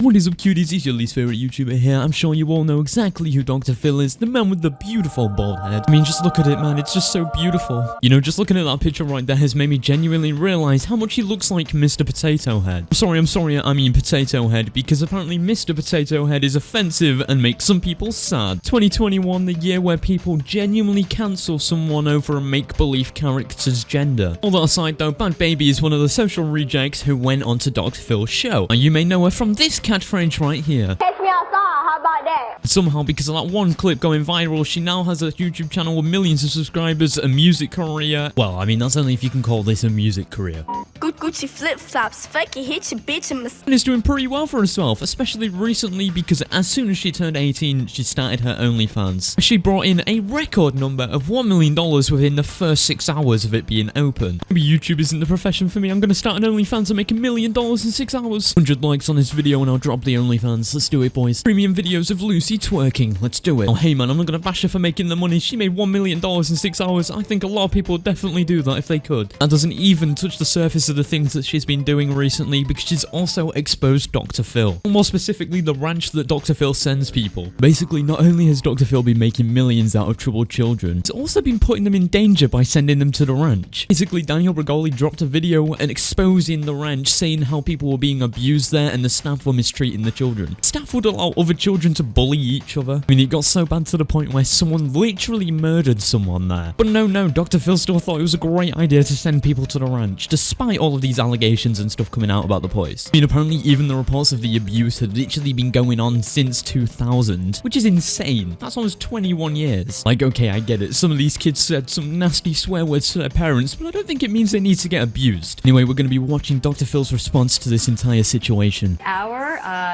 What is up, cuties? It's your least favorite YouTuber here. I'm sure you all know exactly who Dr. Phil is, the man with the beautiful bald head. I mean, just look at it, man. It's just so beautiful. You know, just looking at that picture right there has made me genuinely realize how much he looks like Mr. Potato Head. I'm sorry, I mean Potato Head, because apparently Mr. Potato Head is offensive and makes some people sad. 2021, the year where people genuinely cancel someone over a make-believe character's gender. All that aside though, Bhad Bhabie is one of the social rejects who went on to Dr. Phil's show. And you may know her from this catchphrase right here. Catch me outside, how about that? Somehow, because of that one clip going viral, she now has a YouTube channel with millions of subscribers, a music career. Well, I mean, that's only if you can call this a music career. Gucci flip-flops, fucking hit your bitch in And is doing pretty well for herself, especially recently because as soon as she turned 18, she started her Onlyfans. She brought in a record number of $1 million within the first 6 hours of it being open. Maybe YouTube isn't the profession for me. I'm gonna start an Onlyfans and make $1 million in 6 hours. 100 likes on this video and I'll drop the Onlyfans. Let's do it, boys. Premium videos of Luci twerking. Let's do it. Oh, hey man, I'm not gonna bash her for making the money. She made $1 million in 6 hours. I think a lot of people would definitely do that if they could. That doesn't even touch the surface of the things that she's been doing recently, because she's also exposed Dr. Phil. More specifically, the ranch that Dr. Phil sends people. Basically, not only has Dr. Phil been making millions out of troubled children, he's also been putting them in danger by sending them to the ranch. Basically, Daniel Bregoli dropped a video and exposing the ranch, saying how people were being abused there and the staff were mistreating the children. Staff would allow other children to bully each other. I mean, it got so bad to the point where someone literally murdered someone there. But no, Dr. Phil still thought it was a great idea to send people to the ranch, despite all of these allegations and stuff coming out about the place. I mean, apparently even the reports of the abuse had literally been going on since 2000, which is insane. That's almost 21 years. Like, okay, I get it. Some of these kids said some nasty swear words to their parents, but I don't think it means they need to get abused. Anyway, we're going to be watching Dr. Phil's response to this entire situation.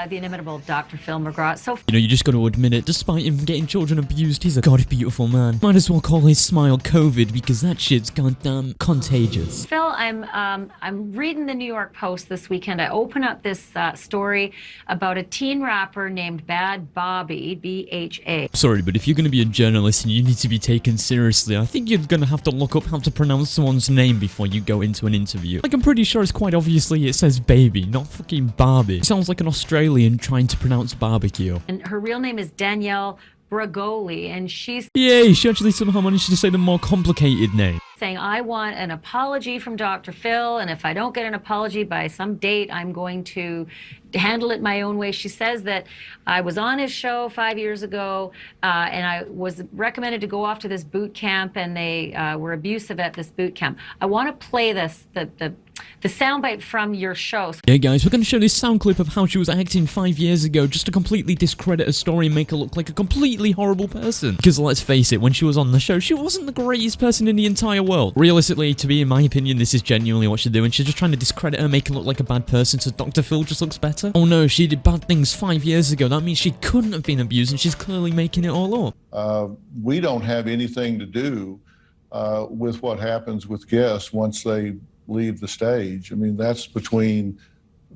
The inimitable Dr. Phil McGraw. So, you know, you just got to admit it. Despite him getting children abused, he's a god beautiful man. Might as well call his smile COVID, because that shit's goddamn contagious. Phil, I'm reading the New York Post this weekend. I open up this story about a teen rapper named Bhad Bhabie, B-H-A. Sorry, but if you're going to be a journalist and you need to be taken seriously, I think you're going to have to look up how to pronounce someone's name before you go into an interview. Like, I'm pretty sure it's quite obviously it says baby, not fucking Barbie. Sounds like an Australian trying to pronounce barbecue. And her real name is Danielle Bregoli, and she's... Yay, she actually somehow managed to say the more complicated name. Saying, I want an apology from Dr. Phil, and if I don't get an apology by some date, I'm going to handle it my own way. She says that I was on his show 5 years ago, and I was recommended to go off to this boot camp, and they were abusive at this boot camp. I want to play this, the soundbite from your show. Yeah, guys, we're going to show this sound clip of how she was acting 5 years ago just to completely discredit her story and make her look like a completely horrible person. Because let's face it, when she was on the show, she wasn't the greatest person in the entire world. Realistically, to me, in my opinion, this is genuinely what she's doing. She's just trying to discredit her, make her look like a bad person so Dr. Phil just looks better. Oh no, she did bad things 5 years ago. That means she couldn't have been abused, and she's clearly making it all up. We don't have anything to do with what happens with guests once they leave the stage. I mean, that's between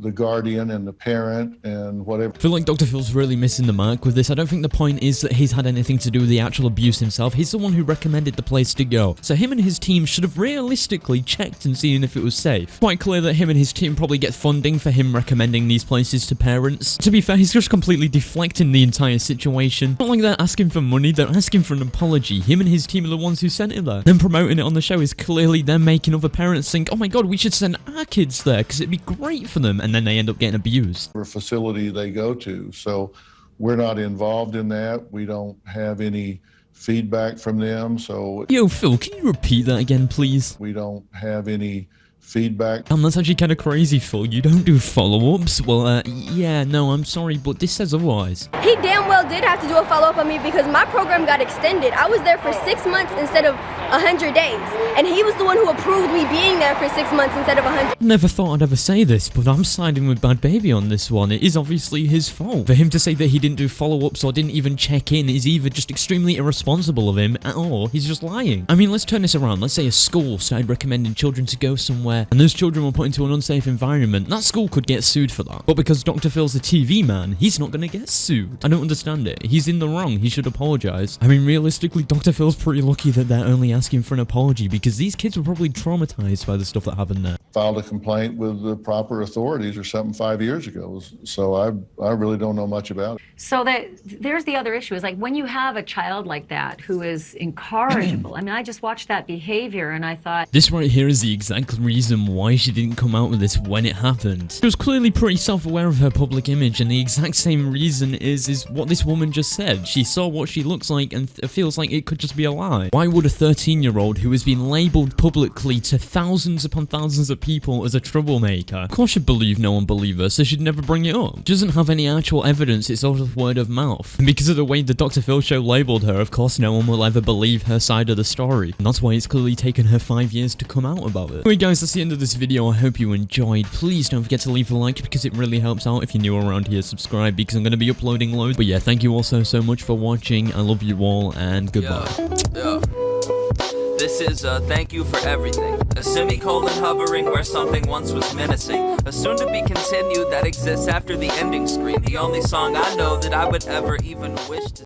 the guardian and the parent and whatever. I feel like Dr. Phil's really missing the mark with this. I don't think the point is that he's had anything to do with the actual abuse himself. He's the one who recommended the place to go. So him and his team should have realistically checked and seen if it was safe. Quite clear that him and his team probably get funding for him recommending these places to parents. To be fair, he's just completely deflecting the entire situation. Not like they're asking for money, they're asking for an apology. Him and his team are the ones who sent it there. Then promoting it on the show is clearly them making other parents think, oh my god, we should send our kids there because it'd be great for them. And then they end up getting abused. For a facility they go to. So we're not involved in that. We don't have any feedback from them. So yo, Phil, can you repeat that again, please? We don't have any feedback. That's actually kind of crazy, Phil. You don't do follow-ups? Well, yeah, no, I'm sorry, but this says otherwise. He damn well did have to do a follow-up on me because my program got extended. I was there for 6 months instead of 100 days. And he was the one who approved me being there for 6 months instead of 100. Never thought I'd ever say this, but I'm siding with Bhad Bhabie on this one. It is obviously his fault. For him to say that he didn't do follow-ups or didn't even check in is either just extremely irresponsible of him, or he's just lying. I mean, let's turn this around. Let's say a school started recommending children to go somewhere, and those children were put into an unsafe environment. That school could get sued for that. But because Dr. Phil's a TV man, he's not gonna get sued. I don't understand it. He's in the wrong. He should apologize. I mean, realistically, Dr. Phil's pretty lucky that they're only asking asking for an apology because these kids were probably traumatized by the stuff that happened there. Filed a complaint with the proper authorities or something 5 years ago. So I really don't know much about it. So there's the other issue is like when you have a child like that who is incorrigible. I mean, I just watched that behavior and I thought, this right here is the exact reason why she didn't come out with this when it happened. She was clearly pretty self-aware of her public image, and the exact same reason is what this woman just said. She saw what she looks like and feels like it could just be a lie. Why would a 13-year-old who has been labeled publicly to thousands upon thousands of people as a troublemaker, of course she'd believe no one believe her, so she'd never bring it up. She doesn't have any actual evidence, it's all just word of mouth. And because of the way the Dr. Phil show labeled her, of course no one will ever believe her side of the story. And that's why it's clearly taken her 5 years to come out about it. Anyway guys, that's the end of this video. I hope you enjoyed. Please don't forget to leave a like because it really helps out. If you're new around here, subscribe because I'm going to be uploading loads. But yeah, thank you all so much for watching. I love you all and goodbye. Yeah. This is a thank you for everything. A semicolon hovering where something once was menacing. A soon to be continued that exists after the ending screen. The only song I know that I would ever even wish to